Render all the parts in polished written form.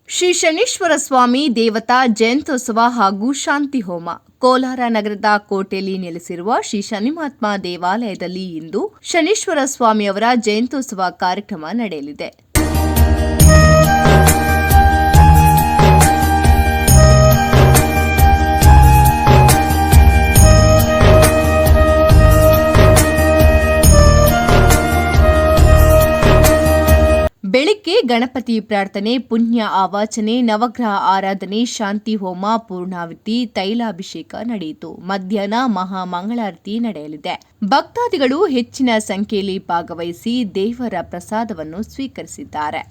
ಶ್ರೀ ಶನೀಶ್ವರ ಸ್ವಾಮಿ ದೇವತಾ ಜಯಂತ್ಯೋತ್ಸವ ಹಾಗೂ ಶಾಂತಿ ಹೋಮ. ಕೋಲಾರ ನಗರದ ಕೋಟೆಯಲ್ಲಿ ನೆಲೆಸಿರುವ ಶ್ರೀ ಶನಿಮಹಾತ್ಮ ದೇವಾಲಯದಲ್ಲಿ ಇಂದು ಶನೀಶ್ವರ ಸ್ವಾಮಿಯವರ ಜಯಂತ್ಯೋತ್ಸವ ಕಾರ್ಯಕ್ರಮ ನಡೆಯಲಿದೆ. ಬೆಳಿಗ್ಗೆ ಗಣಪತಿ ಪ್ರಾರ್ಥನೆ, ಪುಣ್ಯ ಆವಾಚನೆ, ನವಗ್ರಹ ಆರಾಧನೆ, ಶಾಂತಿ ಹೋಮ, ಪೂರ್ಣಾಹುತಿ, ತೈಲಾಭಿಷೇಕ ನಡೆಯಿತು. ಮಧ್ಯಾಹ್ನ ಮಹಾಮಂಗಳಾರತಿ ನಡೆಯಲಿದೆ. ಭಕ್ತಾದಿಗಳು ಹೆಚ್ಚಿನ ಸಂಖ್ಯೆಯಲ್ಲಿ ಭಾಗವಹಿಸಿ ದೇವರ ಪ್ರಸಾದವನ್ನು ಸ್ವೀಕರಿಸಿದ್ದಾರೆ.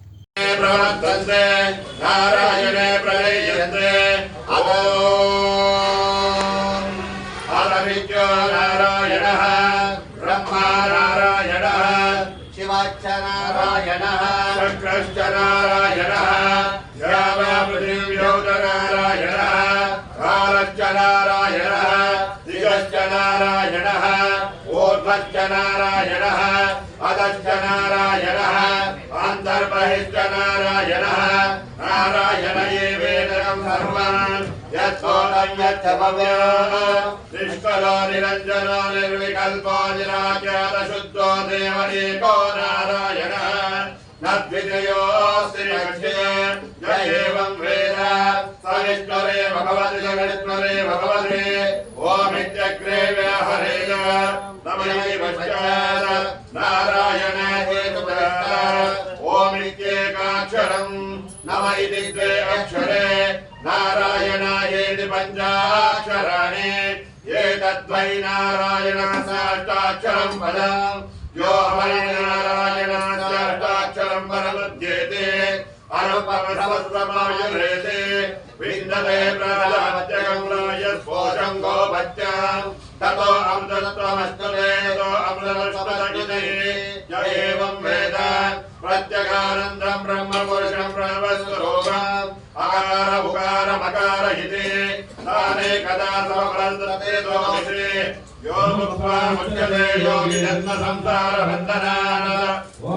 नारायणः शक्रश्च नारायणः श्यामपृथिव्योत नारायणः कालश्च नारायणः दिशश्च नारायणः ऊर्ध्वश्च नारायणः अधश्च नारायणः अन्तर्बहिश्च नारायणः नारायण एवेदकं सर्वं यत्सोतं यच्च भव्यः निष्कलो निरञ्जनो निर्विकल्पो निराख्यात शुद्धो देव एको नारायणः नद्विजयोऽस्ति लक्ष्ये य एवं वेद सविष्णुरे भगवति जगन्नित्वरे भगवते ओमित्यग्रे व्याहरेय नमः पश्चात् नारायण हेतुतः ओमित्येकाक्षरं नम इति द्वे अक्षरे नारायणायेति पञ्चाक्षराणि एतद्वै नारायणः साष्टाक्षरं पदम् यो वै नारायणाष्टाक्षरं परमुच्यते अनुपमसमस्वमायुरेते विन्दते प्रबलमत्यगं यस्पोषं गोपत्यं ततो अमृतत्वमस्तुते ततो अमृतमस्तुते य एवं वेद प्रत्यगानन्दं ब्रह्मपुरुषं प्रणवस्वरूपम् अकार उकार मकार इति ताने कदा समप्रन्दते दोषे यो मुक्त्वा मुच्यते योगी जन्म संसार बन्धनान् ॐ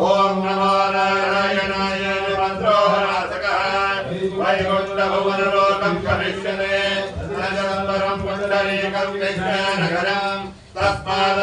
नमो नारायणाय मन्त्रोहरासकः वैकुण्ठभुवनलोकं करिष्यते नगरं पुण्डरीकं विज्ञानगरं तस्मात्